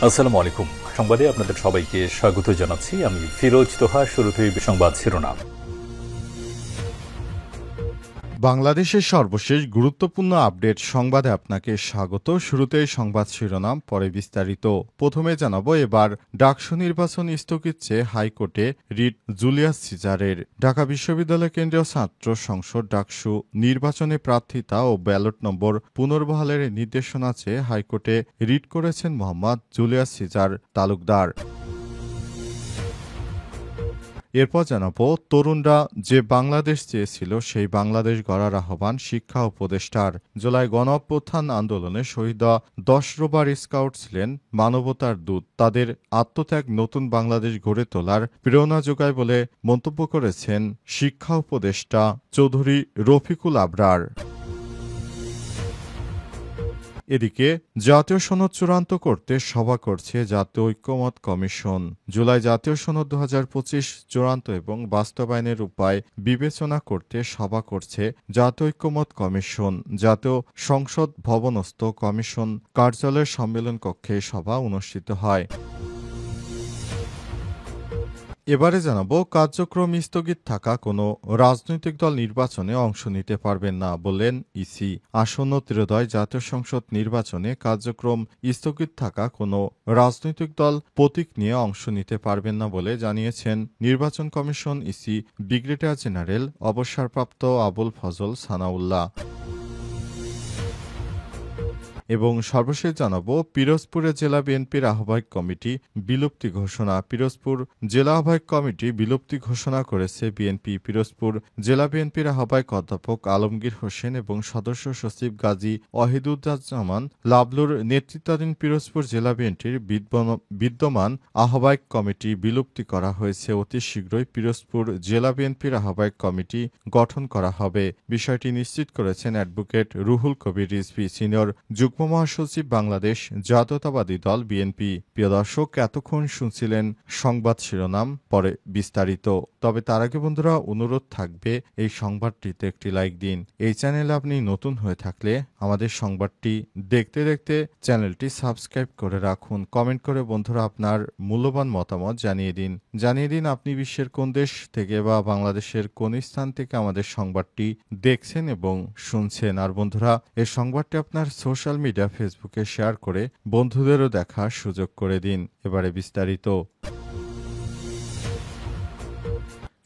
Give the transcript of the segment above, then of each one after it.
আসসালামু আলাইকুম। সংবাদে আপনাদের সবাইকে স্বাগত জানাচ্ছি। আমি ফিরোজ তোহা। শুরুতেই সংবাদ শিরোনাম। বাংলাদেশের সর্বশেষ গুরুত্বপূর্ণ আপডেট সংবাদে আপনাকে স্বাগত। শুরুতেই সংবাদ শিরোনাম, পরে বিস্তারিত। প্রথমে জানাবো, এবার ডাকসু নির্বাচন স্থগিত চেয়ে হাইকোর্টে রিট জুলিয়াস সিজারের। ঢাকা বিশ্ববিদ্যালয় কেন্দ্রীয় ছাত্র সংসদ ডাকসু নির্বাচনে প্রার্থিতা ও ব্যালট নম্বর পুনর্বহালের নির্দেশনা চেয়ে হাইকোর্টে রিট করেছেন মোহাম্মদ জুলিয়াস সিজার তালুকদার। এরপর জানাবো, তরুণরা যে বাংলাদেশ চেয়েছিল সেই বাংলাদেশ গড়ার আহ্বান শিক্ষা উপদেষ্টার। জুলাই গণঅভ্যুত্থান আন্দোলনে শহীদ 10 রোবার স্কাউট ছিলেন মানবতার দূত। তাদের আত্মত্যাগ নতুন বাংলাদেশ গড়ে তোলার প্রেরণা যোগায় বলে মন্তব্য করেছেন শিক্ষা উপদেষ্টা চৌধুরী রফিকুল আবরার। এদিকে জাতীয় সনদ চূড়ান্ত করতে সভা করছে জাতীয় ঐক্যমত্য কমিশন। জুলাই জাতীয় সনদ 2025 চূড়ান্ত এবং বাস্তবায়নের উপায় বিবেচনা করতে সভা করছে জাতীয় ঐক্যমত্য কমিশন। জাতীয় সংসদ ভবনস্থ কমিশন কার্যালয়ের সম্মেলন কক্ষে সভা অনুষ্ঠিত হয়। এবারে জানাবো, কার্যক্রম স্থগিত থাকা কোনো রাজনৈতিক দল নির্বাচনে অংশ নিতে পারবেন না বললেন ইসি। আসন্ন ত্রয়োদশ জাতীয় সংসদ নির্বাচনে কার্যক্রম স্থগিত থাকা কোনো রাজনৈতিক দল প্রতীক নিয়ে অংশ নিতে পারবেন না বলে জানিয়েছেন নির্বাচন কমিশন ইসি ব্রিগেডিয়ার জেনারেল অবসরপ্রাপ্ত আবুল ফজল সানাউল্লাহ। এবং সর্বশেষ জানাবো, পিরোজপুরে জেলা বিএনপির আহ্বায়ক কমিটি বিলুপ্তি ঘোষণা। পিরোজপুর জেলা আহ্বায়ক কমিটি বিলুপ্তি ঘোষণা করেছে বিএনপি। পিরোজপুর জেলা বিএনপির আহ্বায়ক অধ্যাপক আলমগীর হোসেন এবং সদস্য সচিব গাজী ওয়াহিদুজ্জামান লাবলুর নেতৃত্বাধীন পিরোজপুর জেলা বিএনপির বিদ্যমান আহ্বায়ক কমিটি বিলুপ্তি করা হয়েছে। অতি শীঘ্রই পিরোজপুর জেলা বিএনপির আহ্বায়ক কমিটি গঠন করা হবে। বিষয়টি নিশ্চিত করেছেন অ্যাডভোকেট রুহুল কবির রিজভী, সিনিয়র যুগ্ম মহাসচিব, বাংলাদেশ জাতীয়তাবাদী দল বিএনপি। প্রিয় দর্শক, এতক্ষণ শুনছিলেন সংবাদ শিরোনাম, পরে বিস্তারিত। তবে তার আগে বন্ধুরা, অনুরোধ থাকবে এই সংবাদটিতে একটি লাইক দিন। এই চ্যানেলে আপনি নতুন হয়ে থাকলে আমাদের সংবাদটি দেখতে দেখতে চ্যানেলটি সাবস্ক্রাইব করে রাখুন। কমেন্ট করে বন্ধুরা আপনার মূল্যবান মতামত জানিয়ে দিন আপনি বিশ্বের কোন দেশ থেকে বা বাংলাদেশের কোন স্থান থেকে আমাদের সংবাদটি দেখছেন এবং শুনছেন। আর বন্ধুরা, এই সংবাদটি আপনার সোশ্যাল মিডিয়া ফেসবুকে শেয়ার করে বন্ধুদেরও দেখার সুযোগ করে দিন। এবারে বিস্তারিত।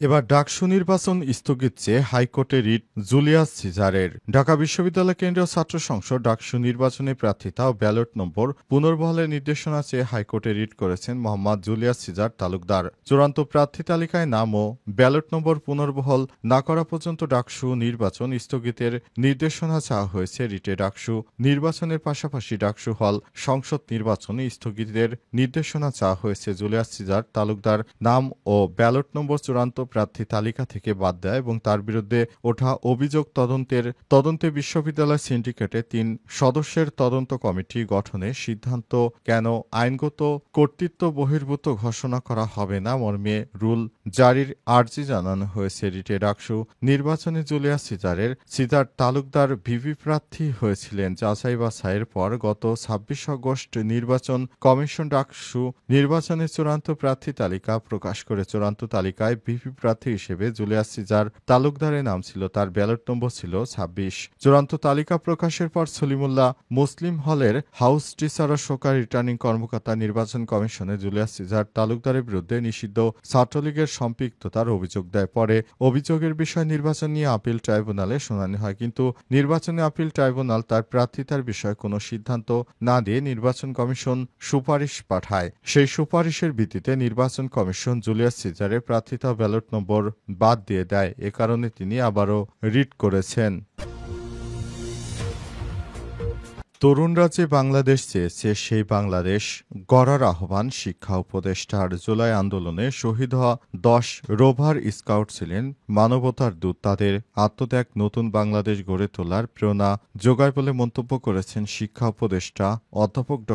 এবার ডাকসু নির্বাচন স্থগিত চেয়ে হাইকোর্টে রিট জুলিয়াস সিজারের। ঢাকা বিশ্ববিদ্যালয় কেন্দ্রীয় ছাত্র সংসদ ডাকসু নির্বাচনে প্রার্থিতা ও ব্যালট নম্বর পুনর্বহালের নির্দেশনা চেয়ে হাইকোর্টে রিট করেছেন মোহাম্মদ জুলিয়াস সিজার তালুকদার। চূড়ান্ত প্রার্থী তালিকায় নাম ও ব্যালট নম্বর পুনর্বহাল না করা পর্যন্ত ডাকসু নির্বাচন স্থগিতের নির্দেশনা চাওয়া হয়েছে রিটে। ডাকসু নির্বাচনের পাশাপাশি ডাকসু হল সংসদ নির্বাচনে স্থগিতের নির্দেশনা চাওয়া হয়েছে। জুলিয়াস সিজার তালুকদার নাম ও ব্যালট নম্বর চূড়ান্ত প্রার্থী তালিকা থেকে বাদ দেয় এবং তার বিরুদ্ধে ওঠা অভিযোগ তদন্তে বিশ্ববিদ্যালয় সিন্ডিকেটে 3 সদস্যের তদন্ত কমিটি গঠনের সিদ্ধান্ত কেন আইনগত কর্তৃত্ব বহির্ভূত ঘোষণা করা হবে না মর্মে রুল জারির আর্জি জানানো হয়েছে রিটে। ডাকসু নির্বাচনে জুলিয়াস সিজার তালুকদার ভিভি প্রার্থী হয়েছিলেন। যাচাই বাছাইয়ের পর গত 26 আগস্ট নির্বাচন কমিশন ডাকসু নির্বাচনের চূড়ান্ত প্রার্থী তালিকা প্রকাশ করে। চূড়ান্ত তালিকায় ভিভি প্রার্থী হিসেবে জুলিয়াস সিজার তালুকদারের নাম ছিল, তার ব্যালট নম্বর ছিল 26। চূড়ান্ত তালিকা প্রকাশের পর সলিমুল্লাহ মুসলিম হলের হাউস টিচার ও সহকারী রিটার্নিং কর্মকর্তা নির্বাচন কমিশনে জুলিয়াস সিজার তালুকদারের বিরুদ্ধে নিষিদ্ধ ছাত্রলীগের সম্পৃক্ততার অভিযোগ দেয়। পরে অভিযোগের বিষয় নির্বাচন নিয়ে আপিল ট্রাইব্যুনালে শুনানি হয়, কিন্তু নির্বাচনে আপিল ট্রাইব্যুনাল তার প্রার্থিতার বিষয়ে কোনো সিদ্ধান্ত না দিয়ে নির্বাচন কমিশন সুপারিশ পাঠায়। সেই সুপারিশের ভিত্তিতে নির্বাচন কমিশন জুলিয়াস সিজারের প্রার্থিতা ব্যালট নম্বর বাদ দিয়ে দেয়। এ কারণে তিনি আবারও রিট করেছেন। তরুণরা যে বাংলাদেশ চেয়েছে সেই বাংলাদেশ গড়ার আহ্বান শিক্ষা উপদেষ্টার। জুলাই আন্দোলনে শহীদ হওয়া 10 রোভার স্কাউট ছিলেন মানবতার দূত। তাদের আত্মত্যাগ নতুন বাংলাদেশ গড়ে তোলার প্রেরণা যোগায় বলে মন্তব্য করেছেন শিক্ষা উপদেষ্টা অধ্যাপক ড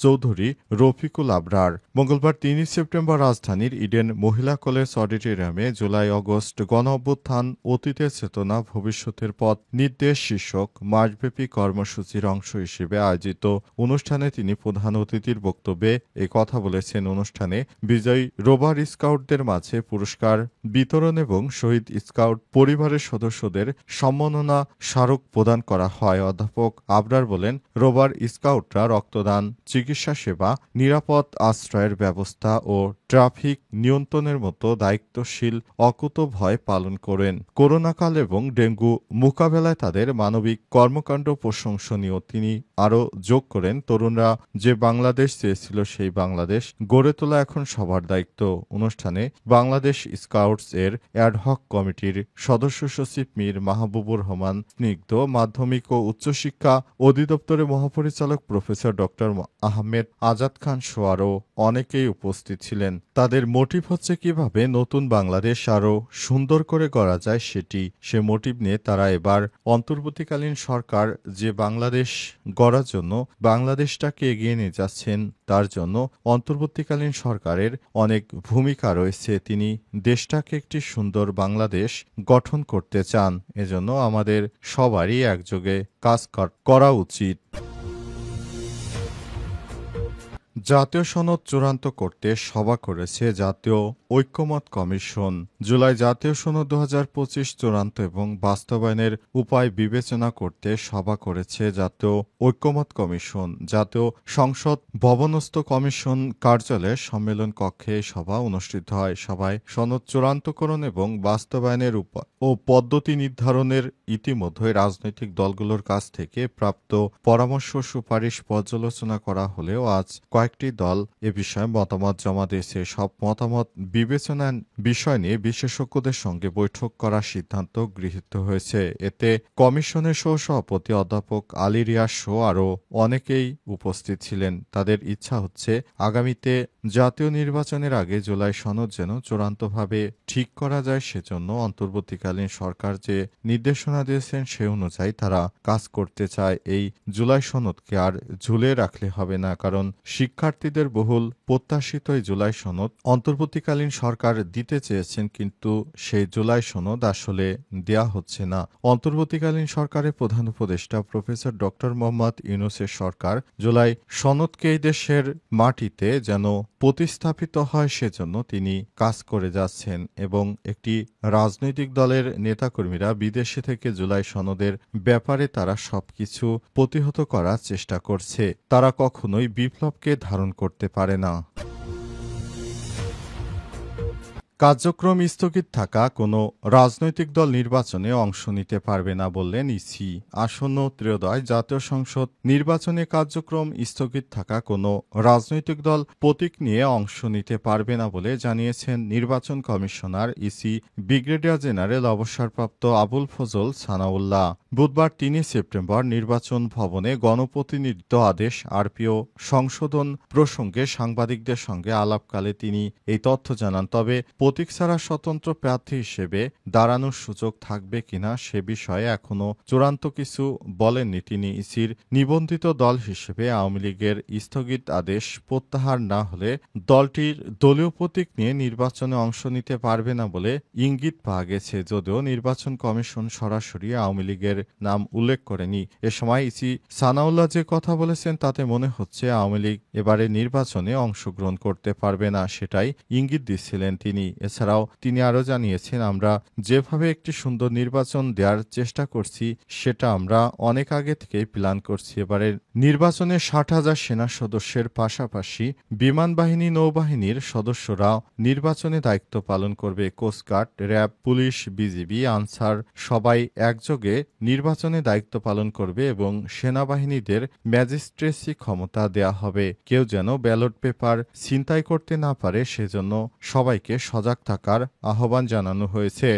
চৌধুরী রফিকুল আবরার। মঙ্গলবার 3 সেপ্টেম্বর রাজধানীর ইডেন মহিলা কলেজ অডিটোরিয়ামে জুলাই আগস্ট গণ অভ্যুত্থান, অতীতের চেতনা, ভবিষ্যতের পথ নির্দেশ শীর্ষক মাসব্যাপী কর্মসূচির অংশ হিসেবে আয়োজিত অনুষ্ঠানে তিনি প্রধান অতিথির বক্তব্যে এ কথা বলেছেন। অনুষ্ঠানে বিজয়ী রোভার স্কাউটদের মাঝে পুরস্কার বিতরণ এবং শহীদ স্কাউট পরিবারের সদস্যদের সম্মাননা স্মারক প্রদান করা হয়। অধ্যাপক আবরার বলেন, রোভার স্কাউটরা রক্তদান, চিকিৎসা সেবা, নিরাপদ আশ্রয়ের ব্যবস্থা ও ট্রাফিক নিয়ন্ত্রণের মতো দায়িত্বশীল অকুতোভয় পালন করেন। করোনাকাল এবং ডেঙ্গু মোকাবেলায় তাদের মানবিক কর্মকাণ্ড প্রশংসনীয়। তিনি আরও যোগ করেন, তরুণরা যে বাংলাদেশ চেয়েছিল সেই বাংলাদেশ গড়ে তোলা এখন সবার দায়িত্ব। অনুষ্ঠানে বাংলাদেশ স্কাউটস এর অ্যাডহক কমিটির সদস্য সচিব মীর মাহবুবুর রহমান স্নিগ্ধ, মাধ্যমিক ও উচ্চশিক্ষা অধিদপ্তরের মহাপরিচালক প্রফেসর ড আহমেদ আজাদ খান সোয়ারও অনেকেই উপস্থিত ছিলেন। তাদের মোটিভ হচ্ছে কিভাবে নতুন বাংলাদেশ আরও সুন্দর করে গড়া যায় সে মোটিভ নিয়ে তারা এবার অন্তর্বর্তীকালীন সরকার যে বাংলাদেশ গড়ার জন্য বাংলাদেশটাকে এগিয়ে নিয়ে যাচ্ছেন তার জন্য অন্তর্বর্তীকালীন সরকারের অনেক ভূমিকা রয়েছে। তিনি দেশটাকে একটি সুন্দর বাংলাদেশ গঠন করতে চান। এজন্য আমাদের সবারই একযোগে কাজ করা উচিত। জাতীয় সনদ চূড়ান্ত করতে সভা করেছে জাতীয় ঐক্যমত কমিশন। জুলাই জাতীয় সনদ 2025 চূড়ান্ত এবং বাস্তবায়নের উপায় বিবেচনা করতে সভা করেছে জাতীয় ঐক্যমত কমিশন। জাতীয় সংসদ ভবনস্থ কমিশন কার্যালয়ের সম্মেলন কক্ষে সভা অনুষ্ঠিত হয়। সভায় সনদ চূড়ান্তকরণ এবং বাস্তবায়নের উপায় ও পদ্ধতি নির্ধারণের ইতিমধ্যে রাজনৈতিক দলগুলোর কাছ থেকে প্রাপ্ত পরামর্শ সুপারিশ পর্যালোচনা করা হলেও আজ কয়েকটি দল এ বিষয়ে মতামত জমা দিয়েছে। সব মতামত বিবেচনার বিষয় নিয়ে বিশেষজ্ঞদের সঙ্গে বৈঠক করার সিদ্ধান্ত গৃহীত হয়েছে। এতে কমিশনের সহসভাপতি অধ্যাপক আলী রিয়াজ সহ আরও অনেকেই উপস্থিত ছিলেন। তাদের ইচ্ছা হচ্ছে আগামীতে জাতীয় নির্বাচনের আগে জুলাই সনদ যেন চূড়ান্তভাবে ঠিক করা যায়, সেজন্য অন্তর্বর্তীকালীন সরকার যে নির্দেশনা দিয়েছেন সে অনুযায়ী তারা কাজ করতে চায়। এই জুলাই সনদকে আর ঝুলে রাখলে হবে না, কারণ শিক্ষার্থীদের বহুল প্রত্যাশিত এই জুলাই সনদ অন্তর্বর্তীকালীন সরকার দিতে চেয়েছেন, কিন্তু সেই জুলাই সনদ আসলে দেয়া হচ্ছে না। অন্তর্বর্তীকালীন সরকারের প্রধান উপদেষ্টা প্রফেসর ড মোহাম্মদ ইউনূসের সরকার জুলাই সনদকে এই দেশের মাটিতে যেন প্রতিস্থাপিত হয় সেজন্য তিনি কাজ করে যাচ্ছেন এবং একটি রাজনৈতিক দলের নেতাকর্মীরা বিদেশে থেকে জুলাই সনদের ব্যাপারে তারা সবকিছু প্রতিহত করার চেষ্টা করছে। তারা কখনোই বিপ্লবকে ধারণ করতে পারে না। কার্যক্রম স্থগিত থাকা কোনো রাজনৈতিক দল নির্বাচনে অংশ নিতে পারবে না বললেন ইসি। আসন্ন ত্রয়োদশ জাতীয় সংসদ নির্বাচনে কার্যক্রম স্থগিত থাকা কোনো রাজনৈতিক দল প্রতীক নিয়ে অংশ নিতে পারবে না বলে জানিয়েছেন নির্বাচন কমিশনার ইসি ব্রিগেডিয়ার জেনারেল অবসরপ্রাপ্ত আবুল ফজল সানাউল্লাহ। বুধবার ৩ সেপ্টেম্বর নির্বাচন ভবনে গণপ্রতিনিধিত্ব আদেশ আরপিও সংশোধন প্রসঙ্গে সাংবাদিকদের সঙ্গে আলাপকালে তিনি এই তথ্য জানান। তবে প্রতীক ছাড়া স্বতন্ত্র প্রার্থী হিসেবে দাঁড়ানোর সুযোগ থাকবে কিনা সে বিষয়ে এখনো চূড়ান্ত কিছু বলেননি তিনি। ইসির নিবন্ধিত দল হিসেবে আওয়ামী লীগের স্থগিত আদেশ প্রত্যাহার না হলে দলটির দলীয় প্রতীক নিয়ে নির্বাচনে অংশ নিতে পারবে না বলে ইঙ্গিত পাওয়া গেছে, যদিও নির্বাচন কমিশন সরাসরি আওয়ামী লীগের নাম উল্লেখ করেনি। এ সময় ইসি সানাউল্লাহ যে কথা বলেছেন তাতে মনে হচ্ছে আওয়ামী লীগ এবারে নির্বাচনে অংশগ্রহণ করতে পারবে না, সেটাই ইঙ্গিত দিচ্ছিলেন তিনি। এছাড়াও তিনি আরও জানিয়েছেন, আমরা যেভাবে একটি সুন্দর নির্বাচন দেওয়ার চেষ্টা করছি সেটা আমরা অনেক আগে থেকেই প্ল্যান করছি। এবারের নির্বাচনে ৬০,০০০ সেনা সদস্যের পাশাপাশি বিমান বাহিনী, নৌবাহিনীর সদস্যরা নির্বাচনে দায়িত্ব পালন করবে। কোস্টগার্ড, র্যাব, পুলিশ, বিজিবি, আনসার সবাই একযোগে নির্বাচনে দায়িত্ব পালন করবে এবং সেনাবাহিনীদের ম্যাজিস্ট্রেসি ক্ষমতা দেয়া হবে। কেউ যেন ব্যালট পেপার ছিনতাই করতে না পারে সেজন্য সবাইকে সজাগ থাকার আহ্বান জানানো হয়েছে।